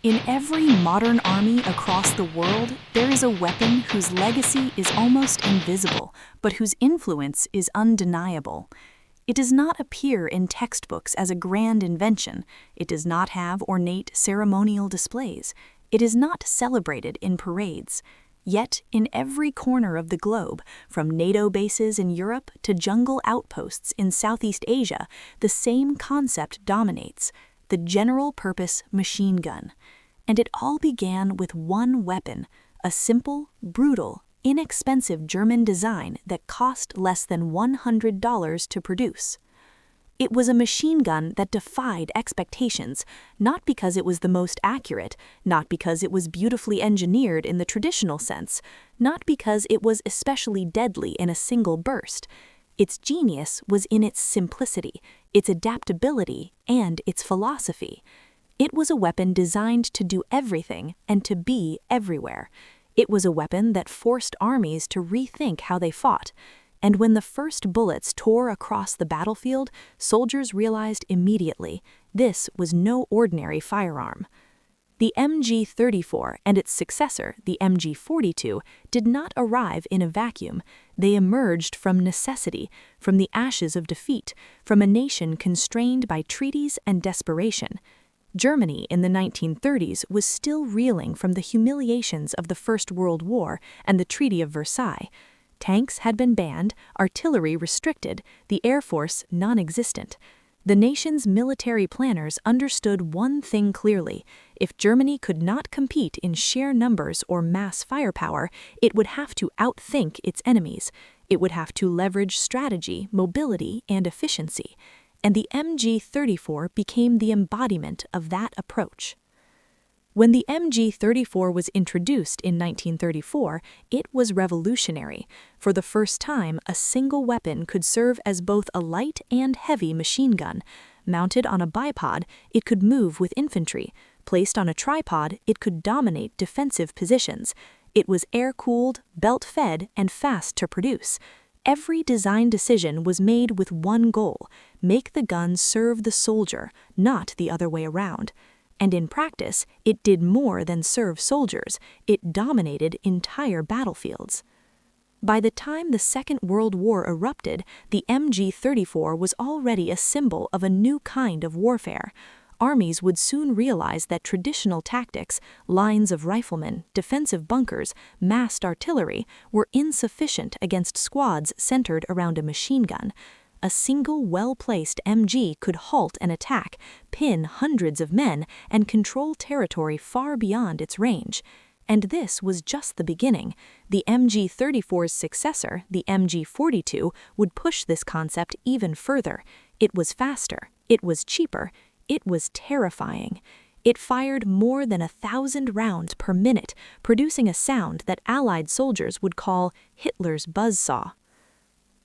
In every modern army across the world, there is a weapon whose legacy is almost invisible, but whose influence is undeniable. It does not appear in textbooks as a grand invention. It does not have ornate ceremonial displays. It is not celebrated in parades. Yet, in every corner of the globe, from NATO bases in Europe to jungle outposts in Southeast Asia, the same concept dominates: the general-purpose machine gun. And it all began with one weapon, a simple, brutal, inexpensive German design that cost less than $100 to produce. It was a machine gun that defied expectations, not because it was the most accurate, not because it was beautifully engineered in the traditional sense, not because it was especially deadly in a single burst. Its genius was in its simplicity, its adaptability, and its philosophy. It was a weapon designed to do everything and to be everywhere. It was a weapon that forced armies to rethink how they fought. And when the first bullets tore across the battlefield, soldiers realized immediately this was no ordinary firearm. The MG34 and its successor, the MG42, did not arrive in a vacuum. They emerged from necessity, from the ashes of defeat, from a nation constrained by treaties and desperation. Germany in the 1930s was still reeling from the humiliations of the First World War and the Treaty of Versailles. Tanks had been banned, artillery restricted, the Air Force non-existent. The nation's military planners understood one thing clearly: if Germany could not compete in sheer numbers or mass firepower, it would have to outthink its enemies. It would have to leverage strategy, mobility, and efficiency. And the MG34 became the embodiment of that approach. When the MG34 was introduced in 1934, it was revolutionary. For the first time, a single weapon could serve as both a light and heavy machine gun. Mounted on a bipod, it could move with infantry. Placed on a tripod, it could dominate defensive positions. It was air-cooled, belt-fed, and fast to produce. Every design decision was made with one goal: make the gun serve the soldier, not the other way around. And in practice, it did more than serve soldiers. It dominated entire battlefields. By the time the Second World War erupted, the MG34 was already a symbol of a new kind of warfare. Armies would soon realize that traditional tactics, lines of riflemen, defensive bunkers, massed artillery, were insufficient against squads centered around a machine gun. A single well-placed MG could halt an attack, pin hundreds of men, and control territory far beyond its range. And this was just the beginning. The MG34's successor, the MG42, would push this concept even further. It was faster. It was cheaper. It was terrifying. It fired more than 1,000 rounds per minute, producing a sound that Allied soldiers would call Hitler's buzzsaw.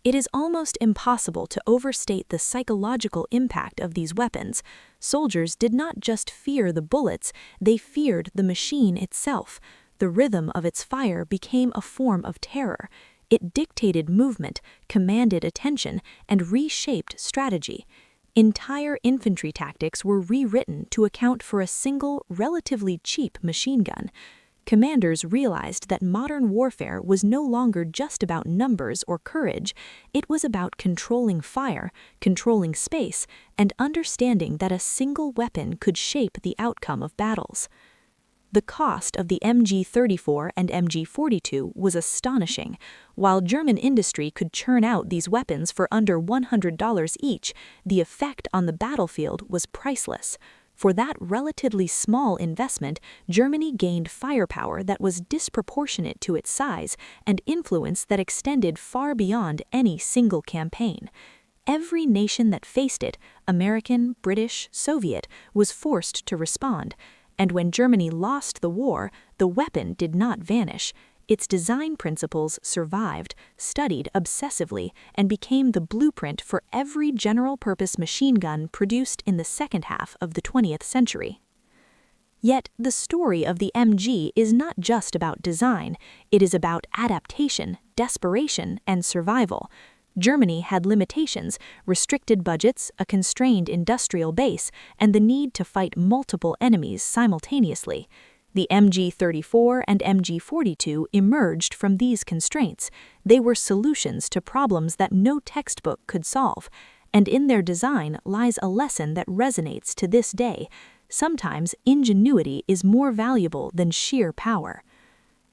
It is almost impossible to overstate the psychological impact of these weapons. Soldiers did not just fear the bullets, they feared the machine itself. The rhythm of its fire became a form of terror. It dictated movement, commanded attention, and reshaped strategy. Entire infantry tactics were rewritten to account for a single, relatively cheap machine gun. Commanders realized that modern warfare was no longer just about numbers or courage. It was about controlling fire, controlling space, and understanding that a single weapon could shape the outcome of battles. The cost of the MG34 and MG42 was astonishing. While German industry could churn out these weapons for under $100 each, the effect on the battlefield was priceless. For that relatively small investment, Germany gained firepower that was disproportionate to its size and influence that extended far beyond any single campaign. Every nation that faced it, American, British, Soviet, was forced to respond. And when Germany lost the war, the weapon did not vanish. Its design principles survived, studied obsessively, and became the blueprint for every general-purpose machine gun produced in the second half of the 20th century. Yet, the story of the MG is not just about design. It is about adaptation, desperation, and survival. Germany had limitations, restricted budgets, a constrained industrial base, and the need to fight multiple enemies simultaneously. The MG34 and MG42 emerged from these constraints. They were solutions to problems that no textbook could solve. And in their design lies a lesson that resonates to this day. Sometimes ingenuity is more valuable than sheer power.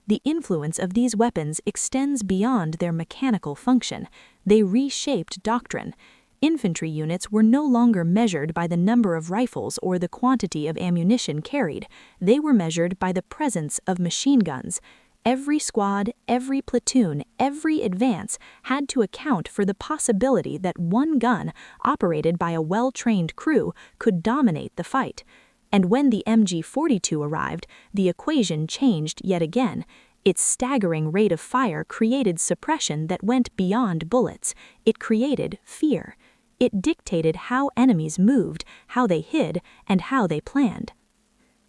The influence of these weapons extends beyond their mechanical function. They reshaped doctrine. Infantry units were no longer measured by the number of rifles or the quantity of ammunition carried. They were measured by the presence of machine guns. Every squad, every platoon, every advance had to account for the possibility that one gun, operated by a well-trained crew, could dominate the fight. And when the MG42 arrived, the equation changed yet again. Its staggering rate of fire created suppression that went beyond bullets. It created fear. It dictated how enemies moved, how they hid, and how they planned.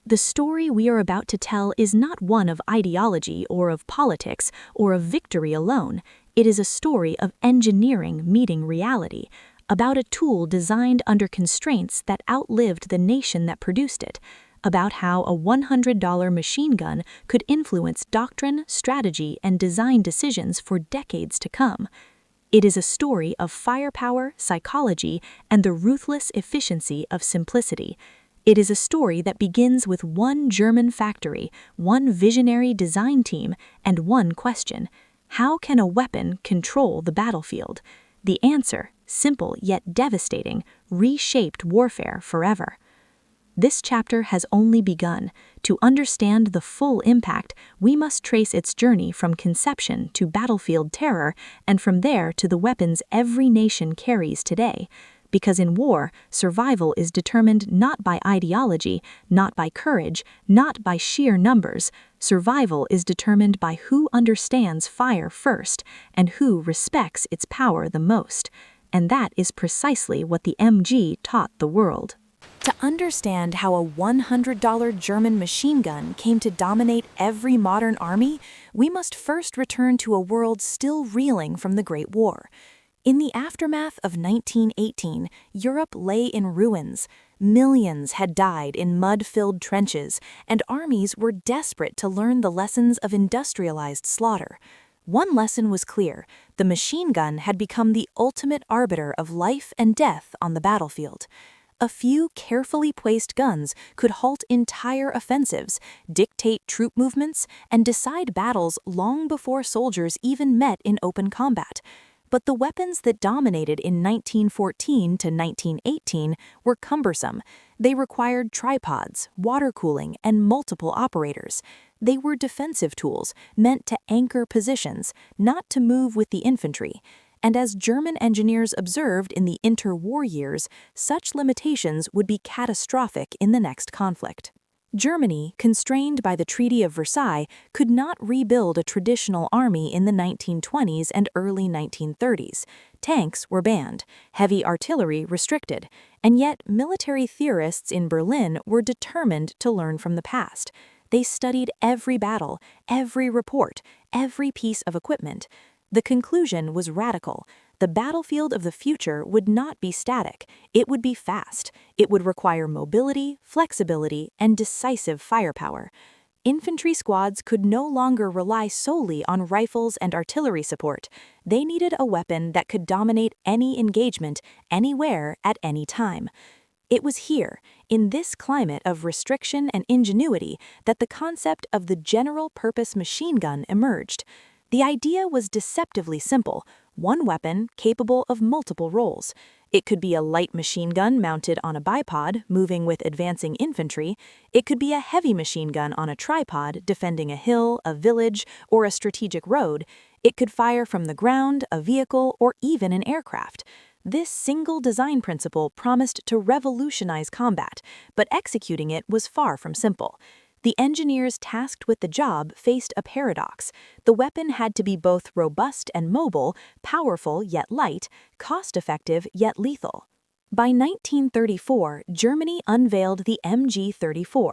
The story we are about to tell is not one of ideology or of politics or of victory alone. It is a story of engineering meeting reality, about a tool designed under constraints that outlived the nation that produced it, about how a $100 machine gun could influence doctrine, strategy, and design decisions for decades to come. It is a story of firepower, psychology, and the ruthless efficiency of simplicity. It is a story that begins with one German factory, one visionary design team, and one question: how can a weapon control the battlefield? The answer, simple yet devastating, reshaped warfare forever. This chapter has only begun. To understand the full impact, we must trace its journey from conception to battlefield terror, and from there to the weapons every nation carries today. Because in war, survival is determined not by ideology, not by courage, not by sheer numbers. Survival is determined by who understands fire first and who respects its power the most. And that is precisely what the MG taught the world. To understand how a $100 German machine gun came to dominate every modern army, we must first return to a world still reeling from the Great War. In the aftermath of 1918, Europe lay in ruins. Millions had died in mud-filled trenches, and armies were desperate to learn the lessons of industrialized slaughter. One lesson was clear: the machine gun had become the ultimate arbiter of life and death on the battlefield. A few carefully placed guns could halt entire offensives, dictate troop movements, and decide battles long before soldiers even met in open combat. But the weapons that dominated in 1914 to 1918 were cumbersome. They required tripods, water cooling, and multiple operators. They were defensive tools meant to anchor positions, not to move with the infantry. And as German engineers observed in the interwar years, such limitations would be catastrophic in the next conflict. Germany, constrained by the Treaty of Versailles, could not rebuild a traditional army in the 1920s and early 1930s. Tanks were banned, heavy artillery restricted, and yet military theorists in Berlin were determined to learn from the past. They studied every battle, every report, every piece of equipment. The conclusion was radical. The battlefield of the future would not be static. It would be fast. It would require mobility, flexibility, and decisive firepower. Infantry squads could no longer rely solely on rifles and artillery support. They needed a weapon that could dominate any engagement, anywhere, at any time. It was here, in this climate of restriction and ingenuity, that the concept of the general-purpose machine gun emerged. The idea was deceptively simple: one weapon capable of multiple roles. It could be a light machine gun mounted on a bipod, moving with advancing infantry. It could be a heavy machine gun on a tripod, defending a hill, a village, or a strategic road. It could fire from the ground, a vehicle, or even an aircraft. This single design principle promised to revolutionize combat, but executing it was far from simple. The engineers tasked with the job faced a paradox. The weapon had to be both robust and mobile, powerful yet light, cost-effective yet lethal. By 1934, Germany unveiled the MG34.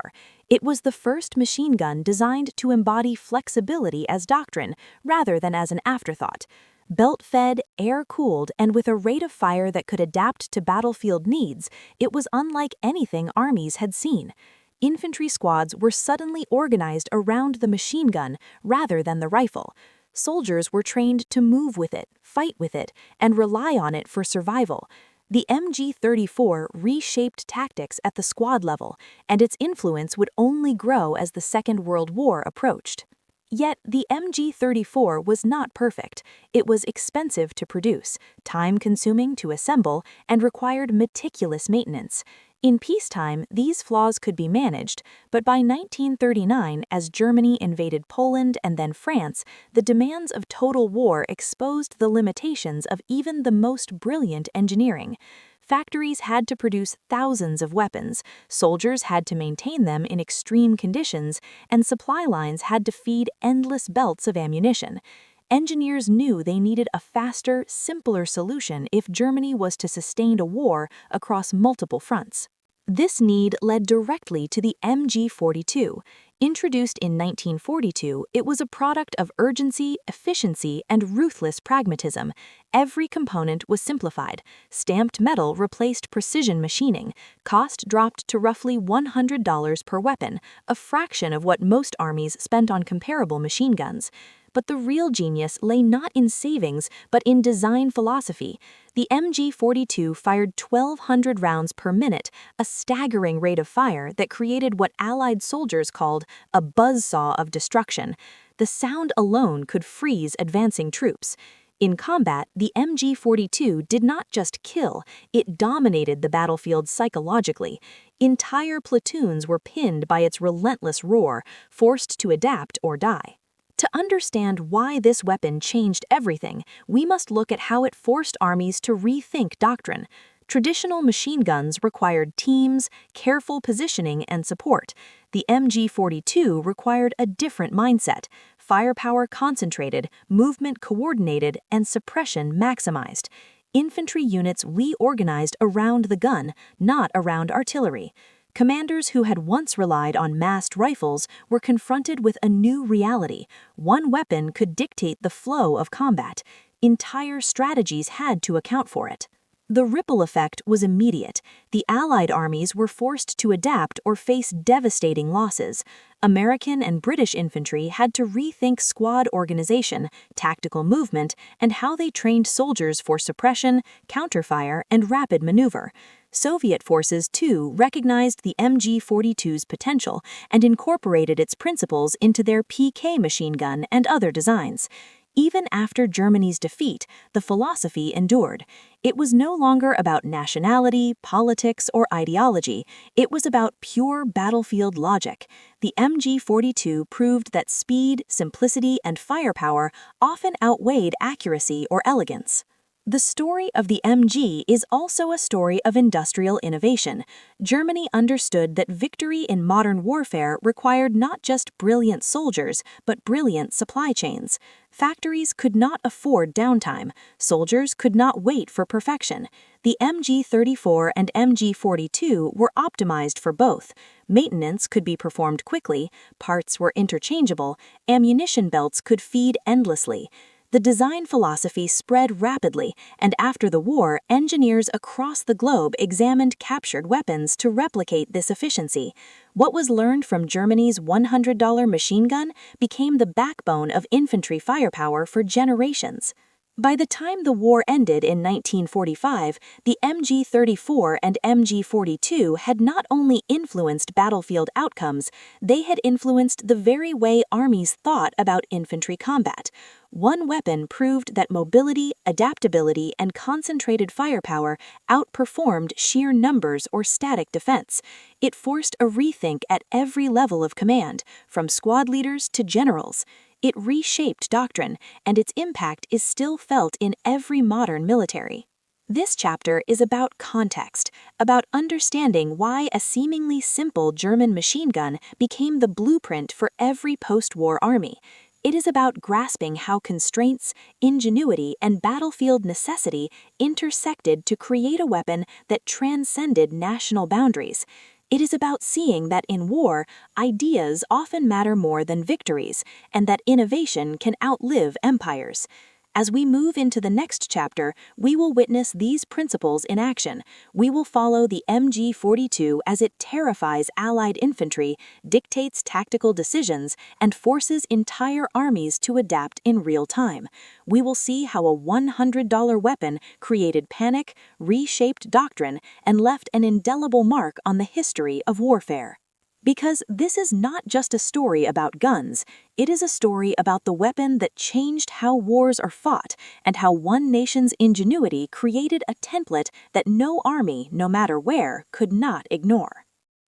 It was the first machine gun designed to embody flexibility as doctrine, rather than as an afterthought. Belt-fed, air-cooled, and with a rate of fire that could adapt to battlefield needs, it was unlike anything armies had seen. Infantry squads were suddenly organized around the machine gun rather than the rifle. Soldiers were trained to move with it, fight with it, and rely on it for survival. The MG-34 reshaped tactics at the squad level, and its influence would only grow as the Second World War approached. Yet the MG-34 was not perfect. It was expensive to produce, time-consuming to assemble, and required meticulous maintenance. In peacetime, these flaws could be managed, but by 1939, as Germany invaded Poland and then France, the demands of total war exposed the limitations of even the most brilliant engineering. Factories had to produce thousands of weapons, soldiers had to maintain them in extreme conditions, and supply lines had to feed endless belts of ammunition. Engineers knew they needed a faster, simpler solution if Germany was to sustain a war across multiple fronts. This need led directly to the MG42. Introduced in 1942, it was a product of urgency, efficiency, and ruthless pragmatism. Every component was simplified. Stamped metal replaced precision machining. Cost dropped to roughly $100 per weapon, a fraction of what most armies spent on comparable machine guns. But the real genius lay not in savings, but in design philosophy. The MG42 fired 1,200 rounds per minute, a staggering rate of fire that created what Allied soldiers called a buzzsaw of destruction. The sound alone could freeze advancing troops. In combat, the MG42 did not just kill, it dominated the battlefield psychologically. Entire platoons were pinned by its relentless roar, forced to adapt or die. To understand why this weapon changed everything, we must look at how it forced armies to rethink doctrine. Traditional machine guns required teams, careful positioning, and support. The MG42 required a different mindset: firepower concentrated, movement coordinated, and suppression maximized. Infantry units reorganized around the gun, not around artillery. Commanders who had once relied on massed rifles were confronted with a new reality. One weapon could dictate the flow of combat. Entire strategies had to account for it. The ripple effect was immediate. The Allied armies were forced to adapt or face devastating losses. American and British infantry had to rethink squad organization, tactical movement, and how they trained soldiers for suppression, counterfire, and rapid maneuver. Soviet forces, too, recognized the MG42's potential and incorporated its principles into their PK machine gun and other designs. Even after Germany's defeat, the philosophy endured. It was no longer about nationality, politics, or ideology. It was about pure battlefield logic. The MG42 proved that speed, simplicity, and firepower often outweighed accuracy or elegance. The story of the MG is also a story of industrial innovation. Germany understood that victory in modern warfare required not just brilliant soldiers, but brilliant supply chains. Factories could not afford downtime. Soldiers could not wait for perfection. The MG34 and MG42 were optimized for both. Maintenance could be performed quickly, parts were interchangeable, ammunition belts could feed endlessly. The design philosophy spread rapidly, and after the war, engineers across the globe examined captured weapons to replicate this efficiency. What was learned from Germany's $100 machine gun became the backbone of infantry firepower for generations. By the time the war ended in 1945, the MG34 and MG42 had not only influenced battlefield outcomes, they had influenced the very way armies thought about infantry combat. One weapon proved that mobility, adaptability, and concentrated firepower outperformed sheer numbers or static defense. It forced a rethink at every level of command, from squad leaders to generals. It reshaped doctrine, and its impact is still felt in every modern military. This chapter is about context, about understanding why a seemingly simple German machine gun became the blueprint for every post-war army. It is about grasping how constraints, ingenuity, and battlefield necessity intersected to create a weapon that transcended national boundaries. It is about seeing that in war, ideas often matter more than victories, and that innovation can outlive empires. As we move into the next chapter, we will witness these principles in action. We will follow the MG42 as it terrifies Allied infantry, dictates tactical decisions, and forces entire armies to adapt in real time. We will see how a $100 weapon created panic, reshaped doctrine, and left an indelible mark on the history of warfare. Because this is not just a story about guns, it is a story about the weapon that changed how wars are fought and how one nation's ingenuity created a template that no army, no matter where, could not ignore.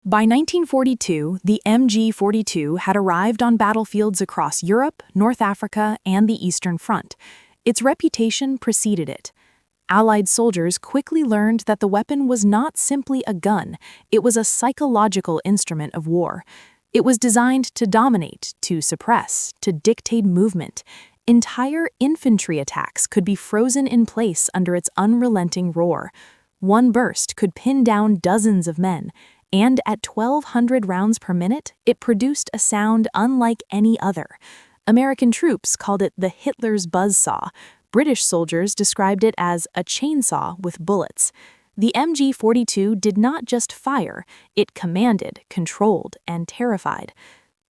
By 1942, the MG42 had arrived on battlefields across Europe, North Africa, and the Eastern Front. Its reputation preceded it. Allied soldiers quickly learned that the weapon was not simply a gun, it was a psychological instrument of war. It was designed to dominate, to suppress, to dictate movement. Entire infantry attacks could be frozen in place under its unrelenting roar. One burst could pin down dozens of men, and at 1,200 rounds per minute, it produced a sound unlike any other. American troops called it the Hitler's buzzsaw. British soldiers described it as a chainsaw with bullets. The MG42 did not just fire, it commanded, controlled, and terrified.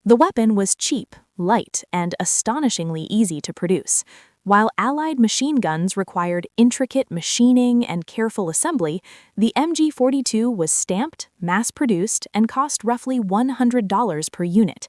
The weapon was cheap, light, and astonishingly easy to produce. While Allied machine guns required intricate machining and careful assembly, the MG42 was stamped, mass-produced, and cost roughly $100 per unit.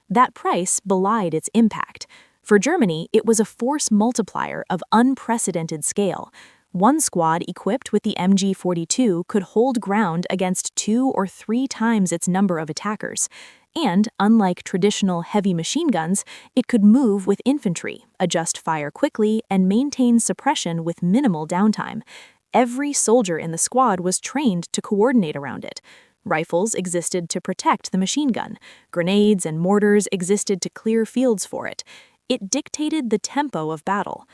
That price belied its impact. For Germany, it was a force multiplier of unprecedented scale. One squad equipped with the MG42 could hold ground against 2 or 3 times its number of attackers. And, unlike traditional heavy machine guns, it could move with infantry, adjust fire quickly, and maintain suppression with minimal downtime. Every soldier in the squad was trained to coordinate around it. Rifles existed to protect the machine gun. Grenades and mortars existed to clear fields for it. It dictated the tempo of battle.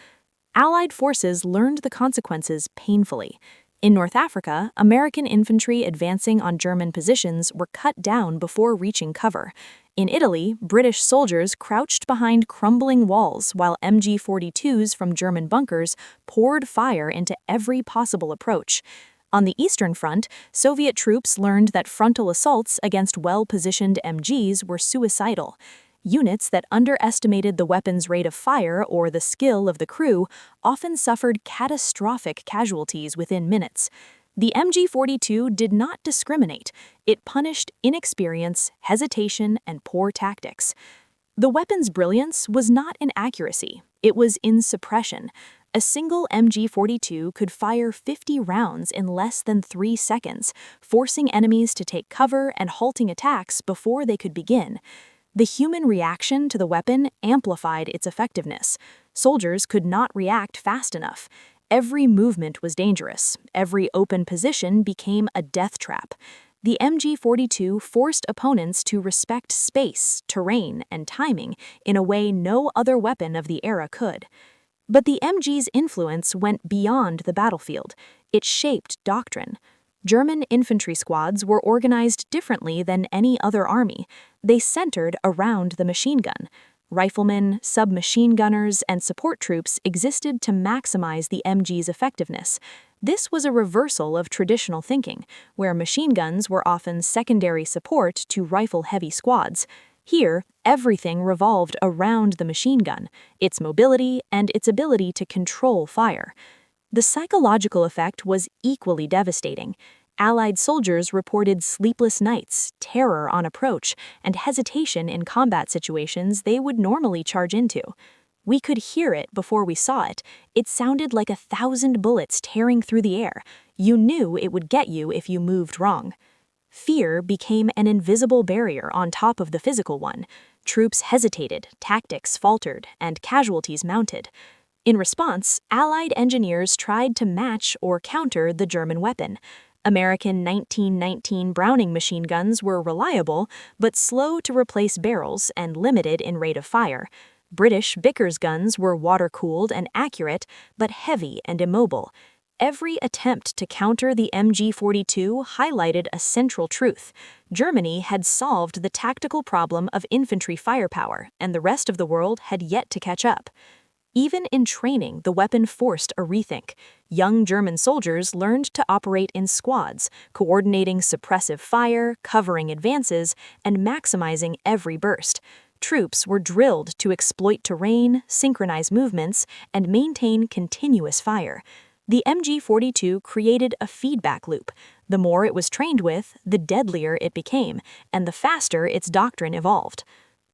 Allied forces learned the consequences painfully. In North Africa, American infantry advancing on German positions were cut down before reaching cover. In Italy, British soldiers crouched behind crumbling walls while MG42s from German bunkers poured fire into every possible approach. On the Eastern Front, Soviet troops learned that frontal assaults against well-positioned MGs were suicidal. Units that underestimated the weapon's rate of fire or the skill of the crew often suffered catastrophic casualties within minutes. The MG42 did not discriminate. It punished inexperience, hesitation, and poor tactics. The weapon's brilliance was not in accuracy. It was in suppression. A single MG42 could fire 50 rounds in less than 3 seconds, forcing enemies to take cover and halting attacks before they could begin. The human reaction to the weapon amplified its effectiveness. Soldiers could not react fast enough. Every movement was dangerous. Every open position became a death trap. The MG42 forced opponents to respect space, terrain, and timing in a way no other weapon of the era could. But the MG's influence went beyond the battlefield. It shaped doctrine. German infantry squads were organized differently than any other army. They centered around the machine gun. Riflemen, submachine gunners, and support troops existed to maximize the MG's effectiveness. This was a reversal of traditional thinking, where machine guns were often secondary support to rifle-heavy squads. Here, everything revolved around the machine gun, its mobility, and its ability to control fire. The psychological effect was equally devastating. Allied soldiers reported sleepless nights, terror on approach, and hesitation in combat situations they would normally charge into. We could hear it before we saw it. It sounded like 1,000 bullets tearing through the air. You knew it would get you if you moved wrong. Fear became an invisible barrier on top of the physical one. Troops hesitated, tactics faltered, and casualties mounted. In response, Allied engineers tried to match or counter the German weapon. American 1919 Browning machine guns were reliable, but slow to replace barrels and limited in rate of fire. British Vickers guns were water-cooled and accurate, but heavy and immobile. Every attempt to counter the MG42 highlighted a central truth. Germany had solved the tactical problem of infantry firepower, and the rest of the world had yet to catch up. Even in training, the weapon forced a rethink. Young German soldiers learned to operate in squads, coordinating suppressive fire, covering advances, and maximizing every burst. Troops were drilled to exploit terrain, synchronize movements, and maintain continuous fire. The MG42 created a feedback loop. The more it was trained with, the deadlier it became, and the faster its doctrine evolved.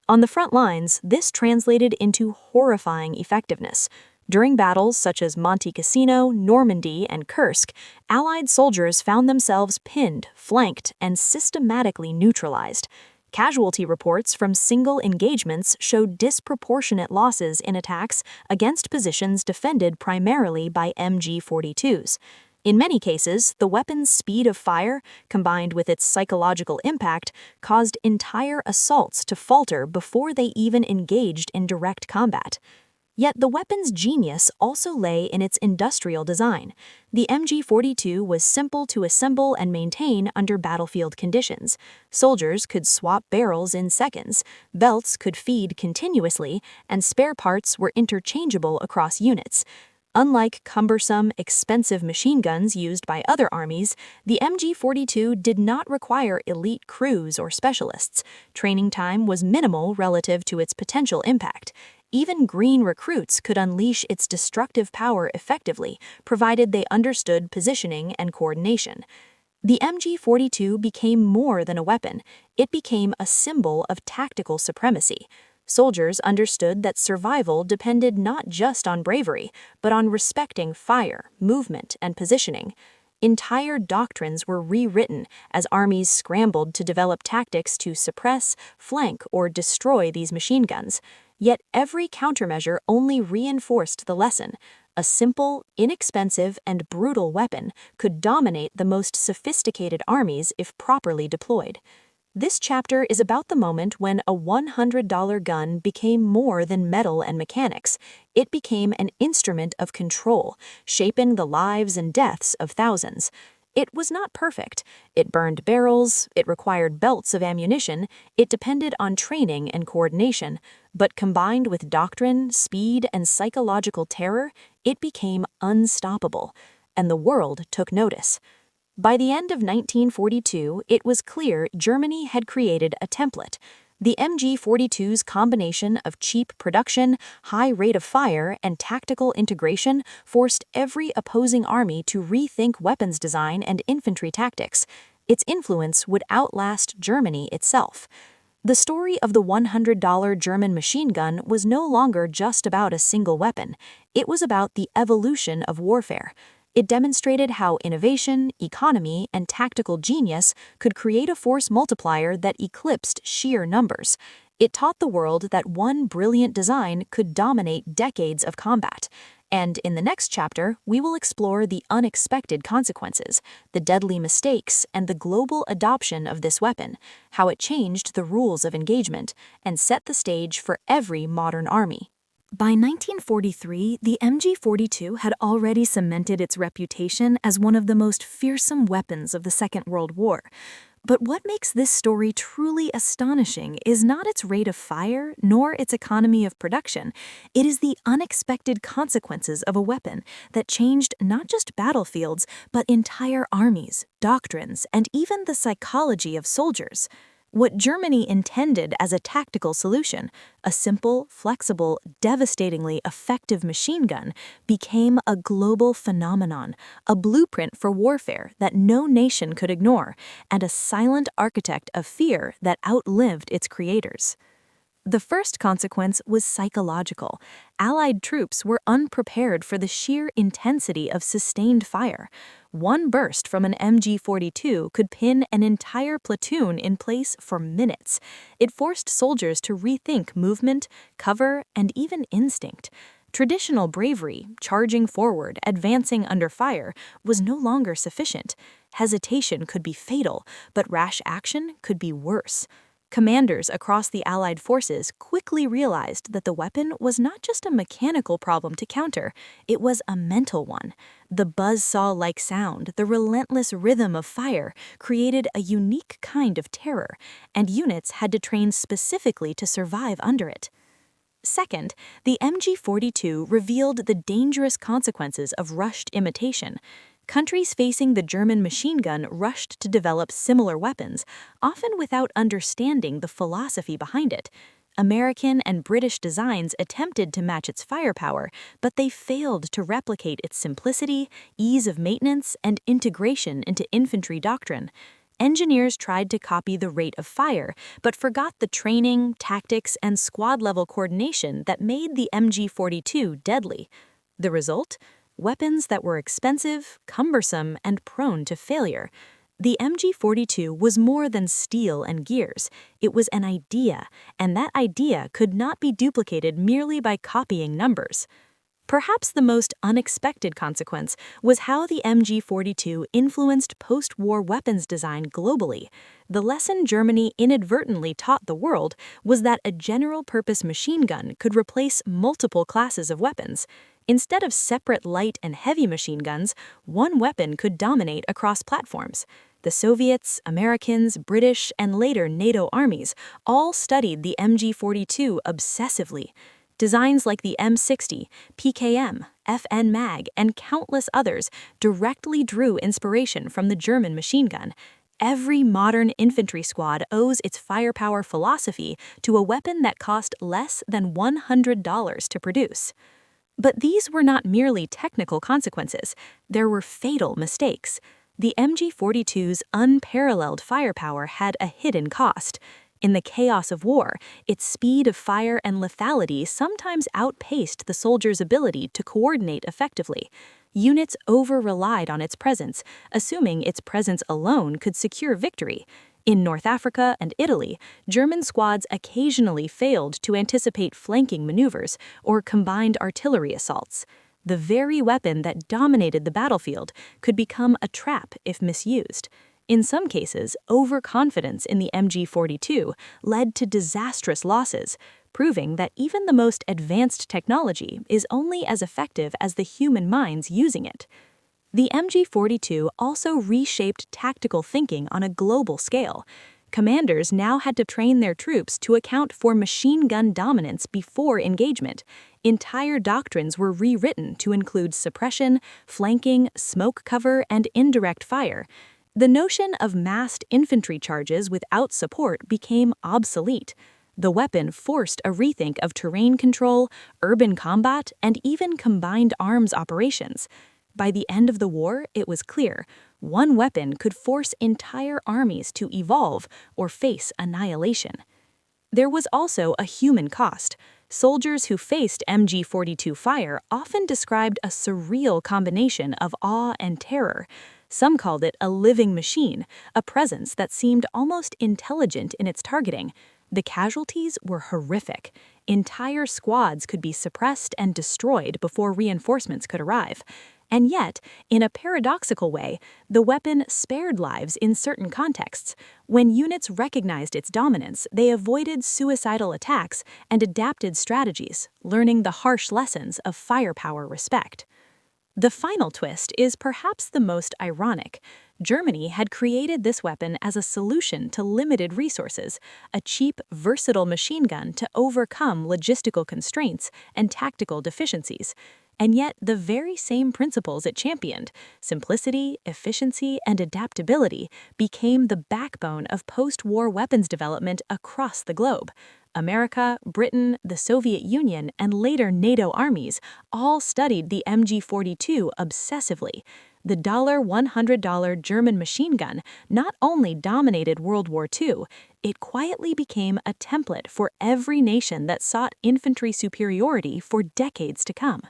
On the front lines, this translated into horrifying effectiveness. During battles such as Monte Cassino, Normandy, and Kursk, Allied soldiers found themselves pinned, flanked, and systematically neutralized. Casualty reports from single engagements showed disproportionate losses in attacks against positions defended primarily by MG42s. In many cases, the weapon's speed of fire, combined with its psychological impact, caused entire assaults to falter before they even engaged in direct combat. Yet the weapon's genius also lay in its industrial design. The MG42 was simple to assemble and maintain under battlefield conditions. Soldiers could swap barrels in seconds, belts could feed continuously, and spare parts were interchangeable across units. Unlike cumbersome, expensive machine guns used by other armies, the MG42 did not require elite crews or specialists. Training time was minimal relative to its potential impact. Even green recruits could unleash its destructive power effectively, provided they understood positioning and coordination. The MG42 became more than a weapon. It became a symbol of tactical supremacy. Soldiers understood that survival depended not just on bravery, but on respecting fire, movement, and positioning. Entire doctrines were rewritten as armies scrambled to develop tactics to suppress, flank, or destroy these machine guns. Yet every countermeasure only reinforced the lesson. A simple, inexpensive, and brutal weapon could dominate the most sophisticated armies if properly deployed. This chapter is about the moment when a $100 gun became more than metal and mechanics. It became an instrument of control, shaping the lives and deaths of thousands. It was not perfect. It burned barrels, it required belts of ammunition, it depended on training and coordination. But combined with doctrine, speed, and psychological terror, it became unstoppable. And the world took notice. By the end of 1942, it was clear Germany had created a template. The MG42's combination of cheap production, high rate of fire, and tactical integration forced every opposing army to rethink weapons design and infantry tactics. Its influence would outlast Germany itself. The story of the $100 German machine gun was no longer just about a single weapon. It was about the evolution of warfare. It demonstrated how innovation, economy, and tactical genius could create a force multiplier that eclipsed sheer numbers. It taught the world that one brilliant design could dominate decades of combat. And in the next chapter, we will explore the unexpected consequences, the deadly mistakes, and the global adoption of this weapon, how it changed the rules of engagement, and set the stage for every modern army. By 1943, the MG42 had already cemented its reputation as one of the most fearsome weapons of the Second World War. But what makes this story truly astonishing is not its rate of fire, nor its economy of production. It is the unexpected consequences of a weapon that changed not just battlefields, but entire armies, doctrines, and even the psychology of soldiers. What Germany intended as a tactical solution, a simple, flexible, devastatingly effective machine gun, became a global phenomenon, a blueprint for warfare that no nation could ignore, and a silent architect of fear that outlived its creators. The first consequence was psychological. Allied troops were unprepared for the sheer intensity of sustained fire. One burst from an MG42 could pin an entire platoon in place for minutes. It forced soldiers to rethink movement, cover, and even instinct. Traditional bravery, charging forward, advancing under fire, was no longer sufficient. Hesitation could be fatal, but rash action could be worse. Commanders across the Allied forces quickly realized that the weapon was not just a mechanical problem to counter, it was a mental one. The buzzsaw-like sound, the relentless rhythm of fire, created a unique kind of terror, and units had to train specifically to survive under it. Second, the MG42 revealed the dangerous consequences of rushed imitation. Countries facing the German machine gun rushed to develop similar weapons, often without understanding the philosophy behind it. American and British designs attempted to match its firepower, but they failed to replicate its simplicity, ease of maintenance, and integration into infantry doctrine. Engineers tried to copy the rate of fire, but forgot the training, tactics, and squad-level coordination that made the MG42 deadly. The result? Weapons that were expensive, cumbersome, and prone to failure. The MG42 was more than steel and gears. It was an idea, and that idea could not be duplicated merely by copying numbers. Perhaps the most unexpected consequence was how the MG42 influenced post-war weapons design globally. The lesson Germany inadvertently taught the world was that a general-purpose machine gun could replace multiple classes of weapons. Instead of separate light and heavy machine guns, one weapon could dominate across platforms. The Soviets, Americans, British, and later NATO armies all studied the MG42 obsessively. Designs like the M60, PKM, FN Mag, and countless others directly drew inspiration from the German machine gun. Every modern infantry squad owes its firepower philosophy to a weapon that cost less than $100 to produce. But these were not merely technical consequences, there were fatal mistakes. The MG42's unparalleled firepower had a hidden cost. In the chaos of war, its speed of fire and lethality sometimes outpaced the soldier's ability to coordinate effectively. Units over-relied on its presence, assuming its presence alone could secure victory. In North Africa and Italy, German squads occasionally failed to anticipate flanking maneuvers or combined artillery assaults. The very weapon that dominated the battlefield could become a trap if misused. In some cases, overconfidence in the MG42 led to disastrous losses, proving that even the most advanced technology is only as effective as the human minds using it. The MG42 also reshaped tactical thinking on a global scale. Commanders now had to train their troops to account for machine gun dominance before engagement. Entire doctrines were rewritten to include suppression, flanking, smoke cover, and indirect fire. The notion of massed infantry charges without support became obsolete. The weapon forced a rethink of terrain control, urban combat, and even combined arms operations. By the end of the war, it was clear one weapon could force entire armies to evolve or face annihilation. There was also a human cost. Soldiers who faced MG42 fire often described a surreal combination of awe and terror. Some called it a living machine, a presence that seemed almost intelligent in its targeting. The casualties were horrific. Entire squads could be suppressed and destroyed before reinforcements could arrive. And yet, in a paradoxical way, the weapon spared lives in certain contexts. When units recognized its dominance, they avoided suicidal attacks and adapted strategies, learning the harsh lessons of firepower respect. The final twist is perhaps the most ironic. Germany had created this weapon as a solution to limited resources, a cheap, versatile machine gun to overcome logistical constraints and tactical deficiencies. And yet, the very same principles it championed, simplicity, efficiency, and adaptability, became the backbone of post-war weapons development across the globe. America, Britain, the Soviet Union, and later NATO armies all studied the MG42 obsessively. The $100 German machine gun not only dominated World War II, it quietly became a template for every nation that sought infantry superiority for decades to come.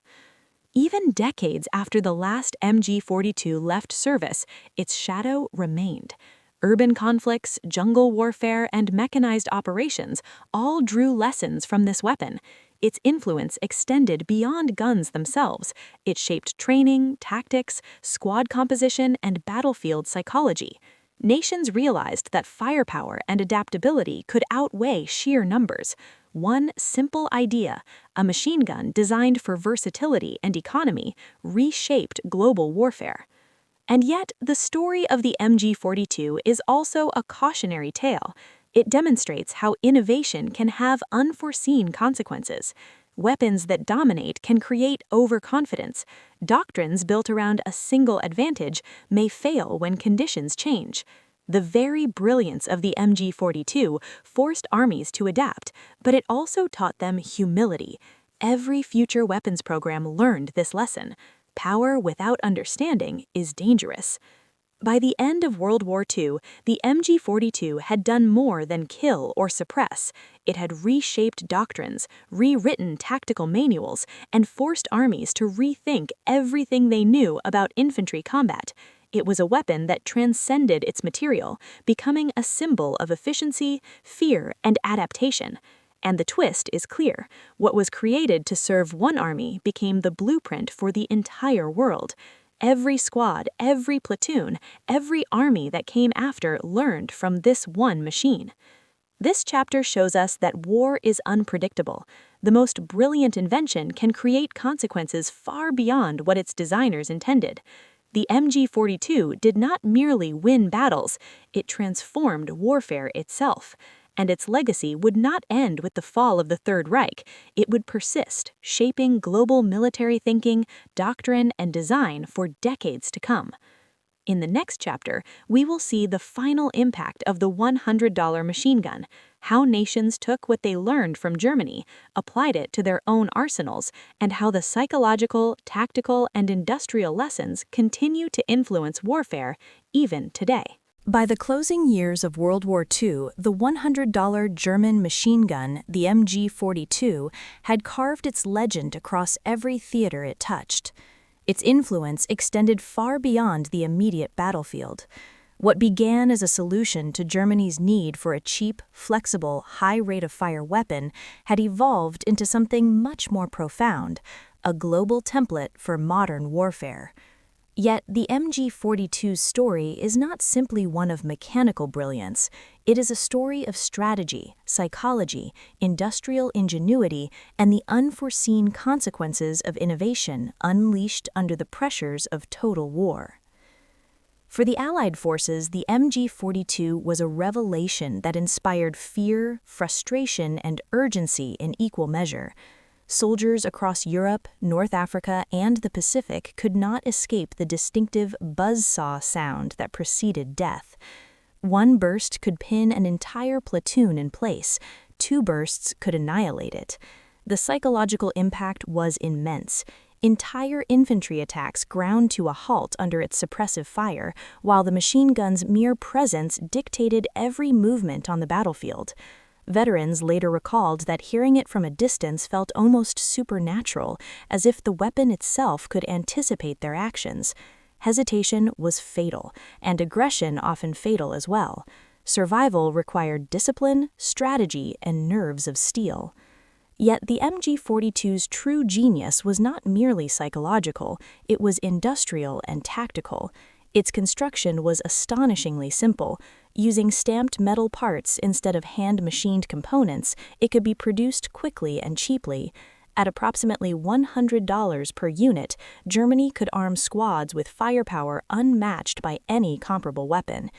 Even decades after the last MG42 left service, its shadow remained. Urban conflicts, jungle warfare, and mechanized operations all drew lessons from this weapon. Its influence extended beyond guns themselves. It shaped training, tactics, squad composition, and battlefield psychology. Nations realized that firepower and adaptability could outweigh sheer numbers. One simple idea, a machine gun designed for versatility and economy, reshaped global warfare. And yet, the story of the MG42 is also a cautionary tale. It demonstrates how innovation can have unforeseen consequences. Weapons that dominate can create overconfidence. Doctrines built around a single advantage may fail when conditions change. The very brilliance of the MG42 forced armies to adapt, but it also taught them humility. Every future weapons program learned this lesson. Power without understanding is dangerous. By the end of World War II, the MG42 had done more than kill or suppress. It had reshaped doctrines, rewritten tactical manuals, and forced armies to rethink everything they knew about infantry combat. It was a weapon that transcended its material, becoming a symbol of efficiency, fear, and adaptation. And the twist is clear. What was created to serve one army became the blueprint for the entire world. Every squad, every platoon, every army that came after learned from this one machine. This chapter shows us that war is unpredictable. The most brilliant invention can create consequences far beyond what its designers intended. The MG42 did not merely win battles, it transformed warfare itself. And its legacy would not end with the fall of the Third Reich. It would persist, shaping global military thinking, doctrine, and design for decades to come. In the next chapter, we will see the final impact of the $100 machine gun, how nations took what they learned from Germany, applied it to their own arsenals, and how the psychological, tactical, and industrial lessons continue to influence warfare even today. By the closing years of World War II, the $100 German machine gun, the MG42, had carved its legend across every theater it touched. Its influence extended far beyond the immediate battlefield. What began as a solution to Germany's need for a cheap, flexible, high-rate-of-fire weapon had evolved into something much more profound, a global template for modern warfare. Yet the MG42's story is not simply one of mechanical brilliance. It is a story of strategy, psychology, industrial ingenuity, and the unforeseen consequences of innovation unleashed under the pressures of total war. For the Allied forces, the MG42 was a revelation that inspired fear, frustration, and urgency in equal measure. Soldiers across Europe, North Africa, and the Pacific could not escape the distinctive buzzsaw sound that preceded death. One burst could pin an entire platoon in place. 2 bursts could annihilate it. The psychological impact was immense. Entire infantry attacks ground to a halt under its suppressive fire, while the machine gun's mere presence dictated every movement on the battlefield. Veterans later recalled that hearing it from a distance felt almost supernatural, as if the weapon itself could anticipate their actions. Hesitation was fatal, and aggression often fatal as well. Survival required discipline, strategy, and nerves of steel. Yet the MG42's true genius was not merely psychological, it was industrial and tactical. Its construction was astonishingly simple. Using stamped metal parts instead of hand-machined components, it could be produced quickly and cheaply. At approximately $100 per unit, Germany could arm squads with firepower unmatched by any comparable weapon.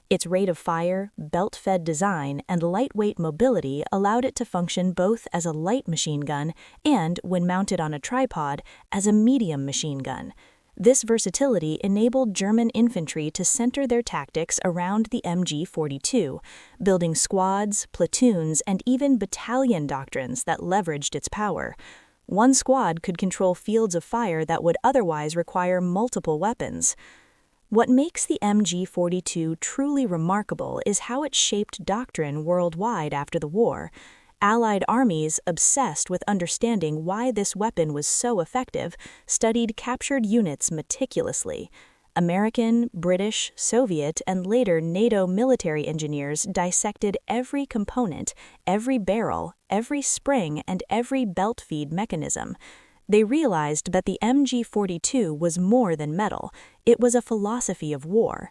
Its rate of fire, belt-fed design, and lightweight mobility allowed it to function both as a light machine gun and, when mounted on a tripod, as a medium machine gun. This versatility enabled German infantry to center their tactics around the MG42, building squads, platoons, and even battalion doctrines that leveraged its power. One squad could control fields of fire that would otherwise require multiple weapons. What makes the MG42 truly remarkable is how it shaped doctrine worldwide after the war. Allied armies, obsessed with understanding why this weapon was so effective, studied captured units meticulously. American, British, Soviet, and later NATO military engineers dissected every component, every barrel, every spring, and every belt feed mechanism. They realized that the MG42 was more than metal. It was a philosophy of war.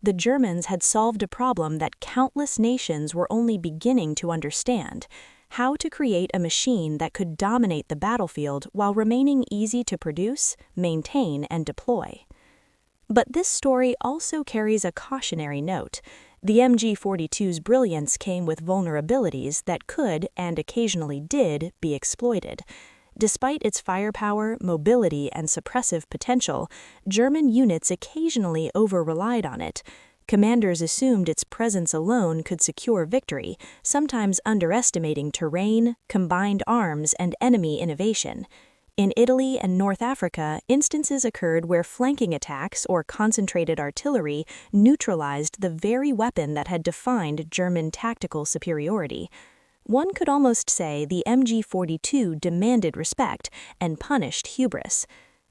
The Germans had solved a problem that countless nations were only beginning to understand: how to create a machine that could dominate the battlefield while remaining easy to produce, maintain, and deploy. But this story also carries a cautionary note. The MG42's brilliance came with vulnerabilities that could, and occasionally did, be exploited. Despite its firepower, mobility, and suppressive potential, German units occasionally over-relied on it. Commanders assumed its presence alone could secure victory, sometimes underestimating terrain, combined arms, and enemy innovation. In Italy and North Africa, instances occurred where flanking attacks or concentrated artillery neutralized the very weapon that had defined German tactical superiority. One could almost say the MG42 demanded respect and punished hubris.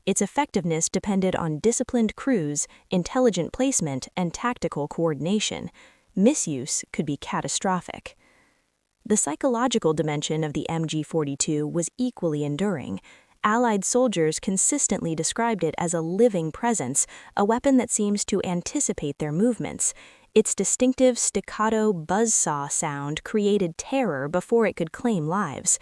Its effectiveness depended on disciplined crews, intelligent placement, and tactical coordination. Misuse could be catastrophic. The psychological dimension of the MG42 was equally enduring. Allied soldiers consistently described it as a living presence, a weapon that seems to anticipate their movements. Its distinctive staccato buzzsaw sound created terror before it could claim lives.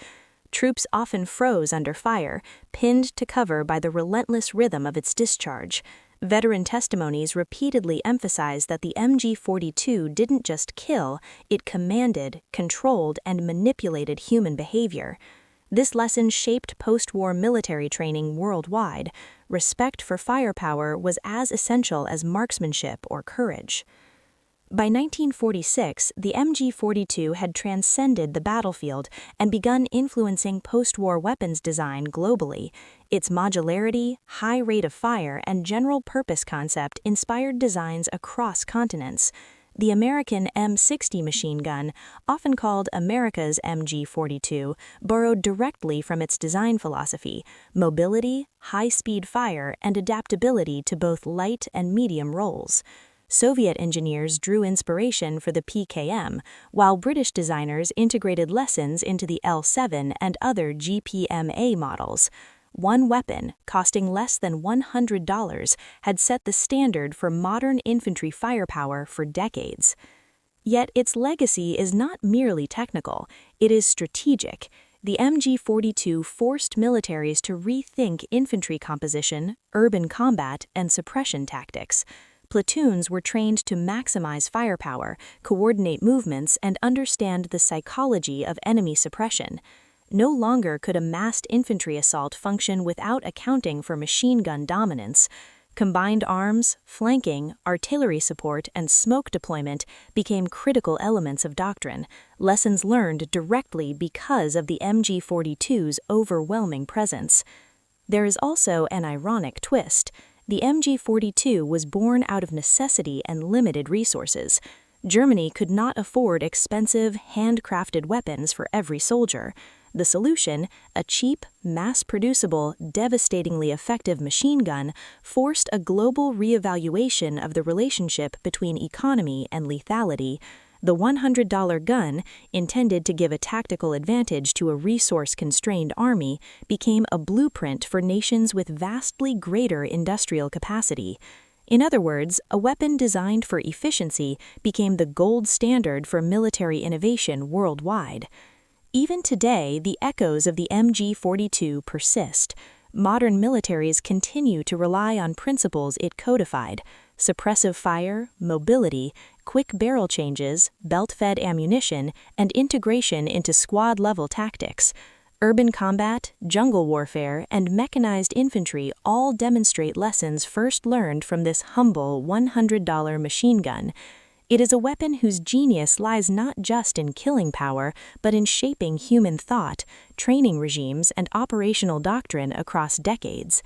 Troops often froze under fire, pinned to cover by the relentless rhythm of its discharge. Veteran testimonies repeatedly emphasized that the MG42 didn't just kill, it commanded, controlled, and manipulated human behavior. This lesson shaped post-war military training worldwide. Respect for firepower was as essential as marksmanship or courage. By 1946, the MG42 had transcended the battlefield and begun influencing post-war weapons design globally. Its modularity, high rate of fire, and general-purpose concept inspired designs across continents. The American M60 machine gun, often called America's MG42, borrowed directly from its design philosophy: mobility, high-speed fire, and adaptability to both light and medium roles. Soviet engineers drew inspiration for the PKM, while British designers integrated lessons into the L7 and other GPMA models. One weapon, costing less than $100, had set the standard for modern infantry firepower for decades. Yet its legacy is not merely technical, it is strategic. The MG42 forced militaries to rethink infantry composition, urban combat, and suppression tactics. Platoons were trained to maximize firepower, coordinate movements, and understand the psychology of enemy suppression. No longer could a massed infantry assault function without accounting for machine gun dominance. Combined arms, flanking, artillery support, and smoke deployment became critical elements of doctrine, lessons learned directly because of the MG42's overwhelming presence. There is also an ironic twist. The MG42 was born out of necessity and limited resources. Germany could not afford expensive, handcrafted weapons for every soldier. The solution, a cheap, mass-producible, devastatingly effective machine gun, forced a global reevaluation of the relationship between economy and lethality. The $100 gun, intended to give a tactical advantage to a resource-constrained army, became a blueprint for nations with vastly greater industrial capacity. In other words, a weapon designed for efficiency became the gold standard for military innovation worldwide. Even today, the echoes of the MG42 persist. Modern militaries continue to rely on principles it codified: suppressive fire, mobility, quick barrel changes, belt-fed ammunition, and integration into squad-level tactics. Urban combat, jungle warfare, and mechanized infantry all demonstrate lessons first learned from this humble $100 machine gun. It is a weapon whose genius lies not just in killing power, but in shaping human thought, training regimes, and operational doctrine across decades.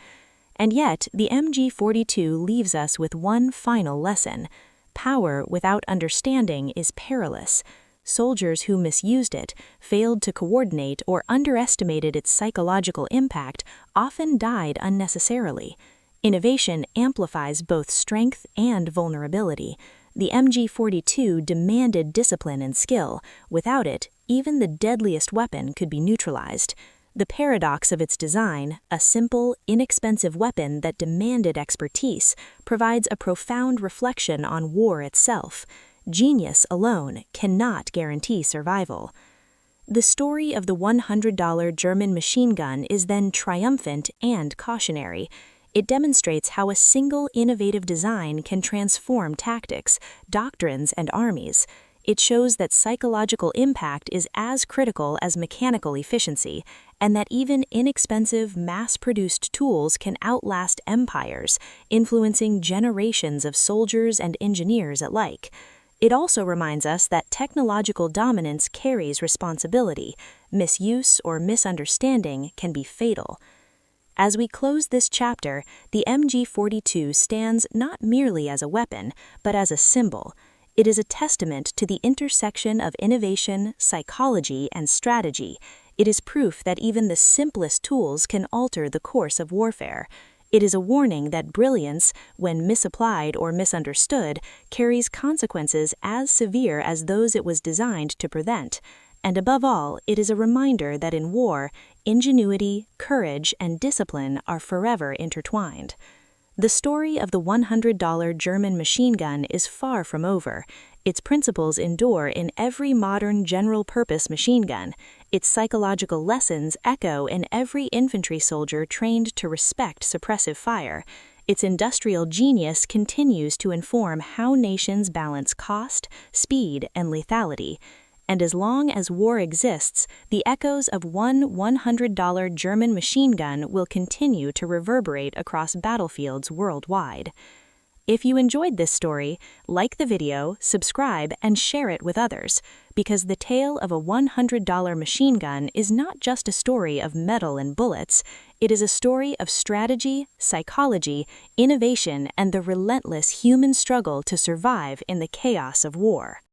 And yet, the MG42 leaves us with one final lesson: power without understanding is perilous. Soldiers who misused it, failed to coordinate, or underestimated its psychological impact often died unnecessarily. Innovation amplifies both strength and vulnerability. The MG42 demanded discipline and skill. Without it, even the deadliest weapon could be neutralized. The paradox of its design, a simple, inexpensive weapon that demanded expertise, provides a profound reflection on war itself. Genius alone cannot guarantee survival. The story of the $100 German machine gun is then triumphant and cautionary. It demonstrates how a single innovative design can transform tactics, doctrines, and armies. It shows that psychological impact is as critical as mechanical efficiency, and that even inexpensive, mass-produced tools can outlast empires, influencing generations of soldiers and engineers alike. It also reminds us that technological dominance carries responsibility. Misuse or misunderstanding can be fatal. As we close this chapter, the MG42 stands not merely as a weapon, but as a symbol. It is a testament to the intersection of innovation, psychology, and strategy. It is proof that even the simplest tools can alter the course of warfare. It is a warning that brilliance, when misapplied or misunderstood, carries consequences as severe as those it was designed to prevent. And above all, it is a reminder that in war, ingenuity, courage, and discipline are forever intertwined. The story of the $100 German machine gun is far from over. Its principles endure in every modern general-purpose machine gun. Its psychological lessons echo in every infantry soldier trained to respect suppressive fire. Its industrial genius continues to inform how nations balance cost, speed, and lethality. And as long as war exists, the echoes of one $100 German machine gun will continue to reverberate across battlefields worldwide. If you enjoyed this story, like the video, subscribe, and share it with others, because the tale of a $100 machine gun is not just a story of metal and bullets, it is a story of strategy, psychology, innovation, and the relentless human struggle to survive in the chaos of war.